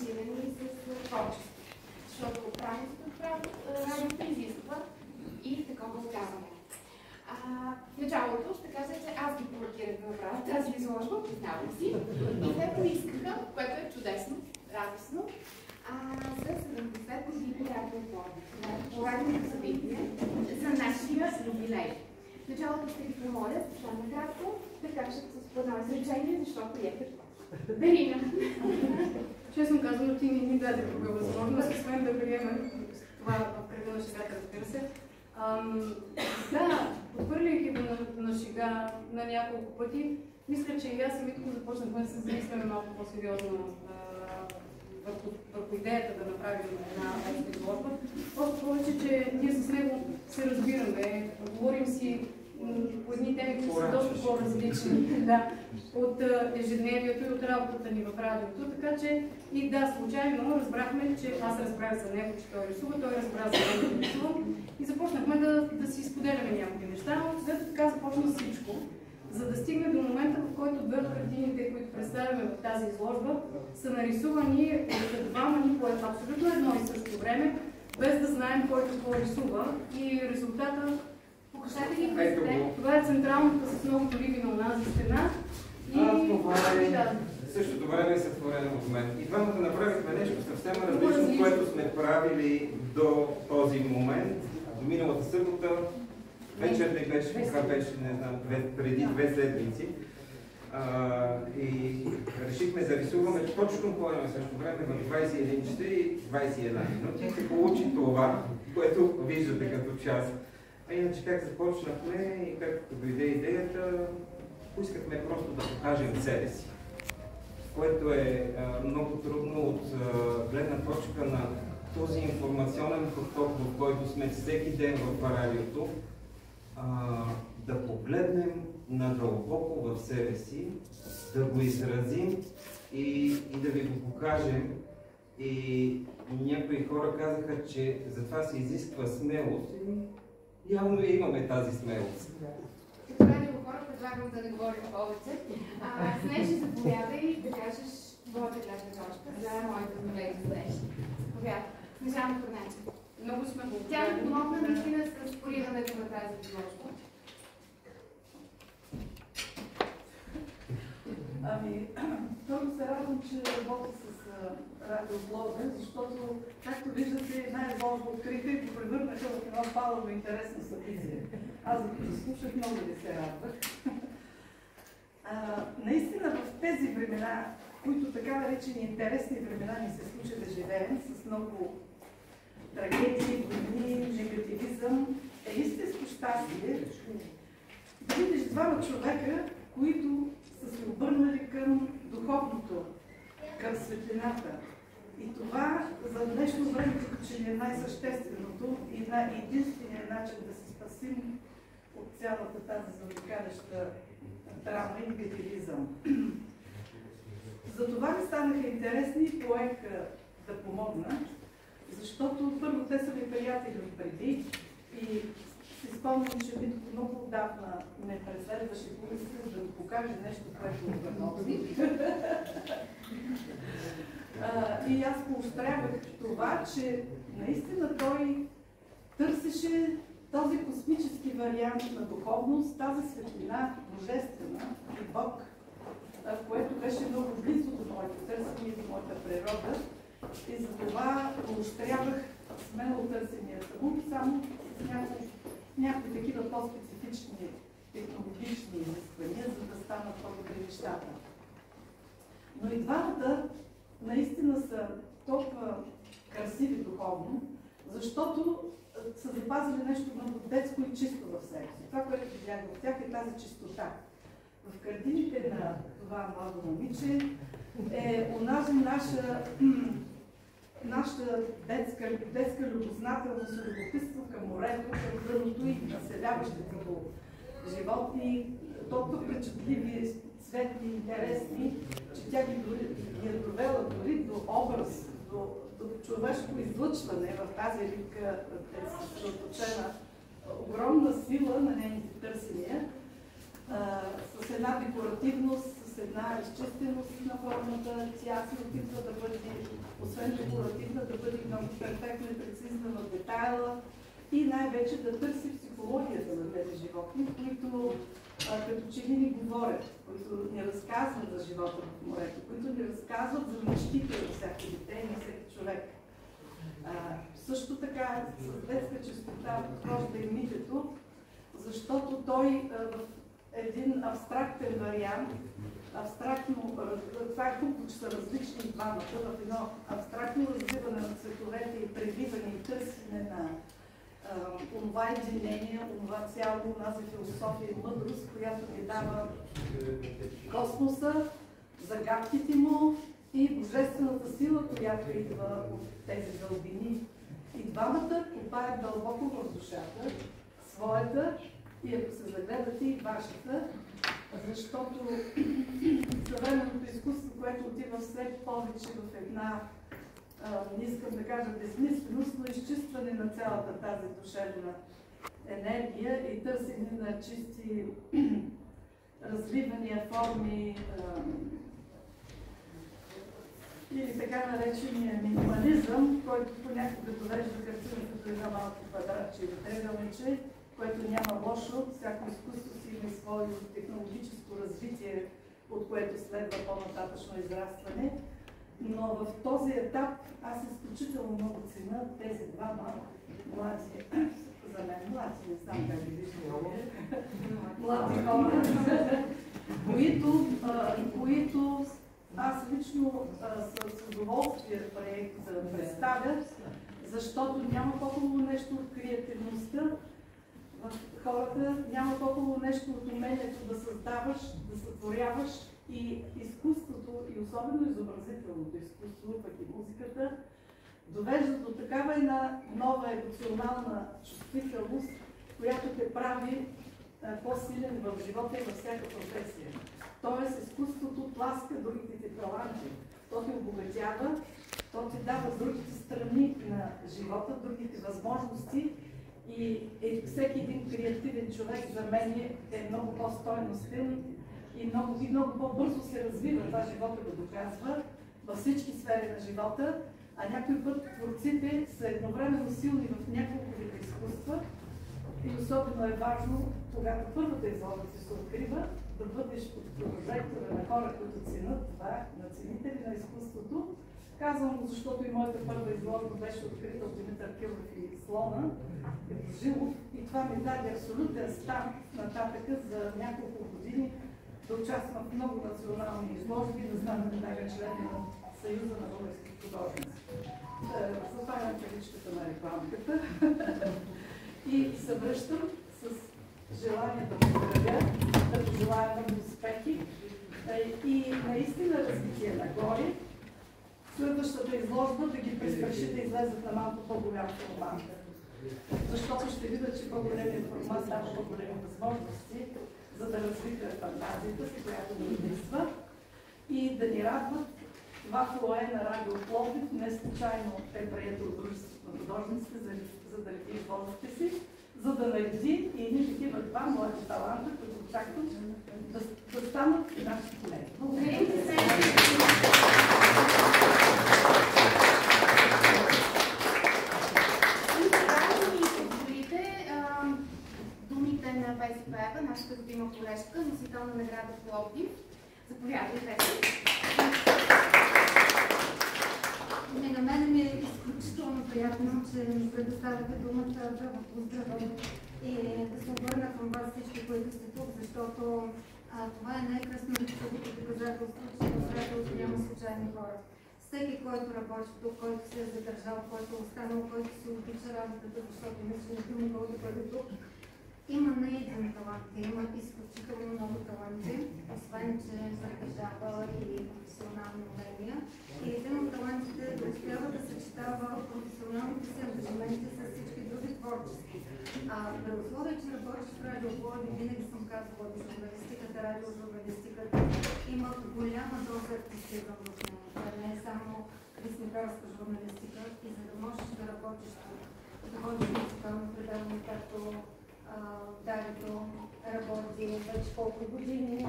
ангажирани с творчество. Защото радиото изисква и такова оказване. В началото ще кажа, че аз ги провокирах да направя тази изложба, признавам си. И те поискаха, което е чудесно, радостно, за 70 години радио Пловдив, поредното събитие за нашия юбилей. В началото ще ги помоля, съвсем накратко, да кажат с едно изречение, защото е какво. Дарина. Честно казано, ти не ни даде друга възможност, освен да приемем това в кръга на шегата, разбира се. Да, подхвърляйки го на шега на няколко пъти, мисля, че и аз и Митко започнахме да се замисляме малко по-сериозно върху идеята да направим една обща изложба. Още повече, че ние с него се разбираме, говорим си по едни теми, които са доста по-различни от ежедневието и от работата ни в радиото. Така че и да, случайно разбрахме, че аз разбрах за него, че той рисува, той разбра за него, че рисувам и започнахме да си споделяме някакви неща, но след така започна всичко, за да стигне до момента, в който две от картините, които представяме в тази изложба, са нарисувани от двама ни по абсолютно едно и също време, без да знаем кой какво рисува и резултата. Покажете ли къде? Това е централната с многото риби на онази стена. Това е същото време е сътворено от мен. И двамата направихме нещо съвсем различно, което сме правили до този момент, до миналата събота. Вечер не беше, това беше, не знам, преди 2 седмици. И решихме да рисуваме точно по едно също време в 21 часа и 21 минути. Се получи това, което виждате като час. А иначе как започнахме и как дойде идеята, поискахме просто да покажем себе си, което е много трудно от гледна точка на този информационен поток, в който сме всеки ден в радиото, да погледнем надълбоко в себе си, да го изразим и да ви го покажем. И някои хора казаха, че за това се изисква смелост. Явно и имаме тази смелост. Като радио хора предлагам да не говорим повече. Снежи, заповядай да кажеш твоята гледна точка за моите колеги за днес. Заповядай. Снежана Корнече. Много сме благодарни. Тя ни помогна наистина с разпорирането на тази изложба. Много се радвам, че работя с Радио Пловдив, защото, както виждате, една изложба откриха и го превърнаха в едно палаво интересно събитие. Аз докато слушах, много ли се радвах. Наистина в тези времена, които така наречени интересни времена ни се случи да живеем, с много трагедии, войни, негативизъм, е истинско щастие да видиш двама човека, които са се обърнали към духовното, към светлината. И това за днешно време, че ни е най-същественото и единственият начин да се спасим от цялата тази заобикаляща драма и негативизъм. Затова ми станаха интересни и поех да помогна, защото първо те са ми приятели преди и си спомням, че Митко много отдавна ме преследваше по улицата да го покаже нещо, което го носи. И аз поощрявах това, че наистина той търсеше този космически вариант на духовност, тази светлина, божествена и Бог, което беше много близо до моето търсене и до моята природа. И затова поощрявах смело търсенията му, само с някакви такива по-специфични технологични изисквания, за да станат по-добри нещата. Но и двамата наистина са толкова красиви духовно, защото са запазили нещо много детско и чисто в себе си. Това, което видях в тях, е тази чистота. В картините на това младо момиче е онази нашата детска любознателност и любопитство към морето, към дъното и населяващите го животни, толкова впечатливи, светли, интересни, че тя ги е довела дори до образ, до човешко излъчване в тази рибка, съсредоточена огромна сила на нейните търсения, с една декоративност, с една изчистеност на формата. Тя се опитва да бъде съвсем декоративна, да бъде много перфектна и прецизна в детайла и най-вече да търси психологията на тези животни, които като че ли ни говорят, които ни разказват за живота в морето, които ни разказват за мечтите на всяко дете и на всеки човек. Също така с детска честота подхожда и Митето, защото той в един абстрактен вариант, това е хубаво, че са различни двамата, в едно абстрактно развиване на цветовете и пребиване и търсене на онова единение, онова цяло, онази философия и мъдрост, която ни дава космоса, загадките му и божествената сила, която идва от тези дълбини. И двамата копаят дълбоко в душата, своята, и ако се загледате и вашата, защото съвременното изкуство, което отива все повече в една, не искам да кажа безсмисленост, но изчистване на цялата тази душевна енергия и търсене на чисти развивания, форми, или така наречения минимализъм, който понякога довежда картината до едно малко квадратче или триъгълниче, което няма лошо, всяко изкуство си има свое технологическо развитие, от което следва по-нататъчно израстване. Но в този етап аз изключително много ценя тези двама млади, за мен млади, не знам как ги виждам, млади хора, които аз лично с удоволствие приех да представя, защото няма по-хубаво нещо от креативността в хората, няма по-хубаво нещо от умението да създаваш, да сътворяваш и изкуството, и особено изобразителното изкуство, пък и музиката, довежда до такава една нова емоционална чувствителност, която те прави по-силен в живота и във всяка професия. Тоест изкуството тласка другите ти таланти, то те обогатява, то ти дава другите страни на живота, другите възможности и всеки един креативен човек за мен е много по-стойностен и много по-бързо се развива. Това живота го доказва във всички сфери на живота, а някой път творците са едновременно силни в няколко вида изкуства и особено е важно, когато първата изложба се открива, да бъдеш под прожектора на хора, които ценят това, на ценители на изкуството. Казвам го, защото и моята първа изложба беше открита от Димитър Килов и Слона, Жилов, и това ми даде абсолютен старт нататъка за няколко години да участвам в много национални изложби, да знам да бяга член на Съюза на българските художници. Затварям кавичката на рекламката и се връщам с желание да поздравя, да пожелая много успехи и наистина развитие нагоре. Следващата изложба да ги престраши да излезат на малко по-голям формат. Защото ще видят, че по-големият формат дава по-големи възможности, за да развитят фантазията си, която ни действа и да ни радват. Това флое на Радио Пловдив не случайно е прието от дружеството на художниците, за да реди изложбите си, за да нареди и едни такива два млади таланта, които очакват да станат наши колеги. Благодаря ви. Думите на Веси Пеева, нашата любима колежка, носител на награда в Пловдив. Заповядайте. На мен ми е изключително приятно, че ми предоставяте думата да ви поздравя и да се обърна към вас всички, които сте тук, защото това е най-красноречивото доказателство, че в радиото няма случайни хора. Всеки, който работи тук, който се е задържал, който е останал, който се обича работата, защото мисля, че не мога да бъде тук, има не един талант, има изключително много таланти, освен че притежава и професионални умения. И един от талантите е да успява да съчетава професионалните си ангажименти с всички други творчески. При условие, че работиш в Радио Пловдив, винаги съм казвала, че журналистиката, радиожурналистиката има голяма доза артистизъм в нея. Това не е само вестникарска журналистика и за да можеш да работиш тук, да ходиш музикално предаване, както Дарито работи вече колко години.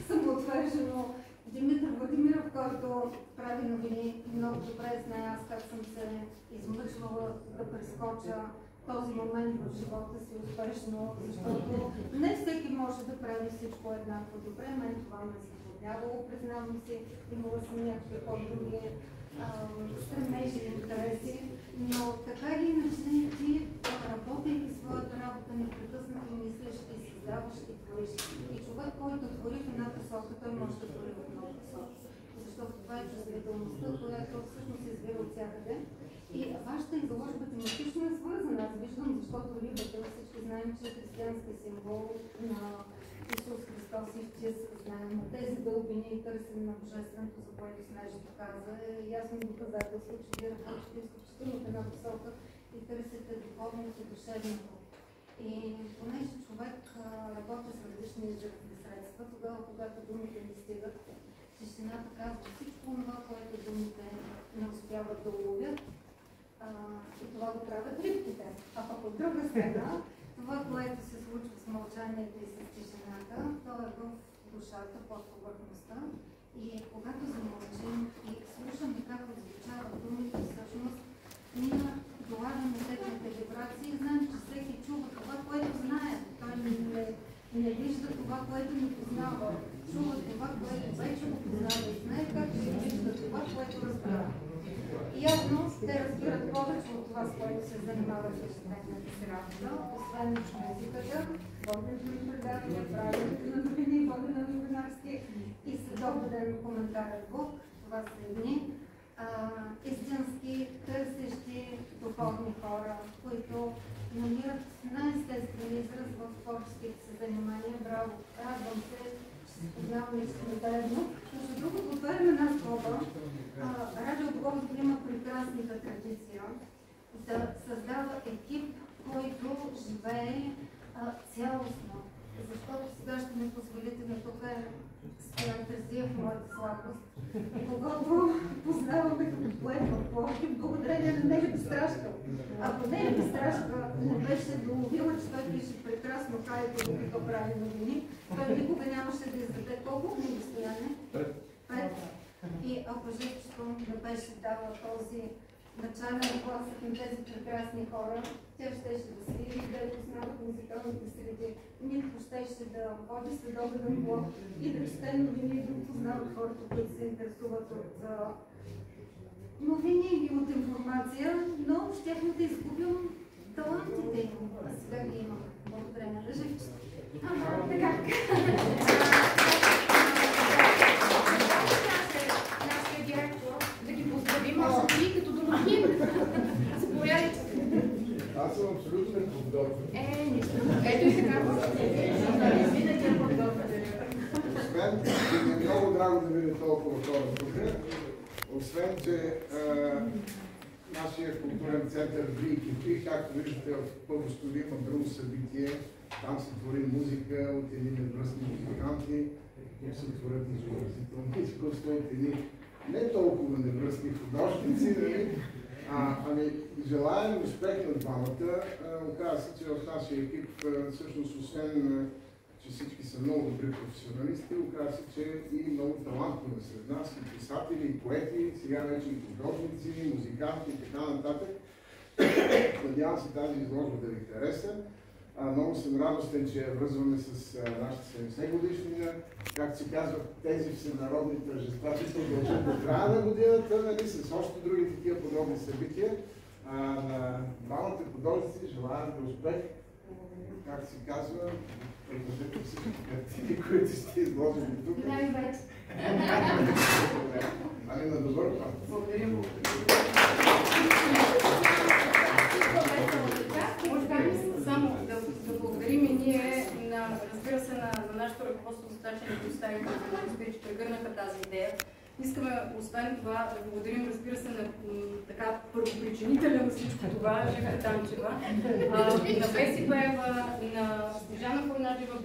Самоотвержено Димитър Владимиров, който прави здрави новини. Много добре знае аз как съм се измъчвала да прескоча този момент в живота си успешно, защото не всеки може да прави всичко еднакво добре. Мен това ме е затруднявало, признавам си, имала съм някакви по-други стремежи и интереси, но така или иначе ти, работейки своята работа, непрекъснато мислиш и създаваш и твориш. И човек, който твори в една посока, той може да твори в много посока. Защото това е чувствителността, която всъщност извира от всякъде. И вашата изложба тематично е свързана. Аз виждам, защото рибата, всички знаем, че е християнски символ на Исус Христос и в знаем тези дълбини и търсене на Божественото, за което Снежето каза, е ясно доказателство, че вие работите изключително в една посока и търсите духовното и душевното. И понеже човек работи с различни изразни средства, тогава, когато думите не стигат, тишината казва всичко това, което думите не успяват да уловят. И това го правят рибките. А пък от друга страна, това, което се случва с мълчанието и с тишината, то е в душата, под повърхността. И когато замълчим и слушаме как отзвучават думите, всъщност ние долагаме техните вибрации и знаем, че всеки чува това, което знае. Той не вижда това, което не познава. Чува това, което вече го познава и знае, както се вижда това, което разбира. Явно те разбират повече от това, с което се занимават в ежедневната си работа, освен музиката, воденето на предавания, правенето на новини, водене на новинарски и следобеден коментарен блог. Това са едни истински търсещи духовни хора, които намират най-естествен израз в творческите си занимания. Браво! Радвам се, че се познаваме и сме заедно. Между другото, отварям една скоба. Радио Богослов има прекрасната традиция да създава екип, който живее цялостно. Защото сега ще ми позволите на тук фантазия в моята слабост. Когато познаваме като поет в Пловдив, благодарение на Нели Страшка. Ако Нели Страшка не беше доловила, че той пише прекрасно Хайто, докато прави новини, той никога нямаше да издаде колко книги стояне? 5. И ако Живчето не беше дала този начален клас към тези прекрасни хора, тя щеше да свири, да познават музикалните среди, нито щеше да води следобеден блог и да чете новини, да познават хората, които се интересуват от новини и от информация, но щяхме да изгубим талантите им, а сега ги имаме. Благодарение на Живчето. Така. Нашия директор да ги поздравим, може би като домакин. Заповядайте. Аз съм абсолютно неподготвен. Нищо. Ето и така. Винаги е подготвен. Освен, че ми е много драго да видя толкова хора тук, освен, че нашия културен център Вики, както виждате в Пълбостови има друго събитие, там се твори музика от едни невръстни музиканти, тук се творят изобразително изкуство от едни не толкова невръстни художници, нали? Ами, желаем успех на двамата. Оказва се, че в нашия екип, всъщност, освен, че всички са много добри професионалисти, оказва се, че и много талантливи сред нас, и писатели, и поети, сега вече и художници, и музиканти и така нататък. Надявам се тази изложба да ви хареса. Много съм радостен, че връзваме с нашата 70 годишнина. Както се казва, тези всенародни тържества, че се удължат до края на годината, нали, с още други такива подобни събития. На двамата художници желаем да успех. Както се казва, прекратете всички картини, които сте изложили тук. Най-вече. Ами на добър път. Благодарим. Само да благодарим и ние, разбира се, на нашето ръководство за това, че ни поставиха, че прегърнаха тази идея. Искаме, освен това, да благодарим, разбира се, на така първопричинителя на всичко това, Живка Танчева, на Беси Беева, на Снежана Корнаджева,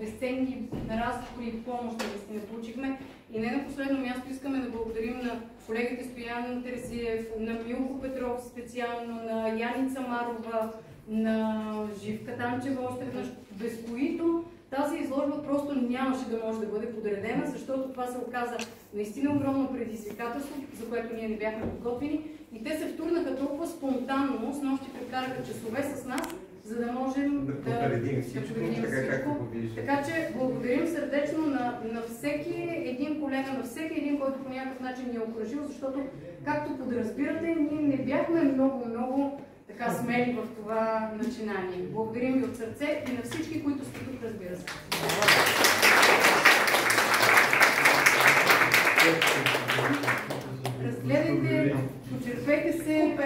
безценни разговори и помощ наистина получихме. И не на последно място искаме да благодарим на колегите Стоян Терзиев, на Милко Петров специално, на Яница Марова, на Живка Танчева, още веднъж, без които тази изложба просто нямаше да може да бъде подредена, защото това се оказа наистина огромно предизвикателство, за което ние не бяхме подготвени. И те се втурнаха толкова спонтанно, с нощи прекараха часове с нас, за да можем да подредим всичко. Така че благодарим сърдечно на всеки един колега, на всеки един, който по някакъв начин ни е окръжил, защото, както подразбирате, ние не бяхме много така смели в това начинание. Благодарим ви от сърце и на всички, които сте тук, разбира се. Разгледайте, почерпете се.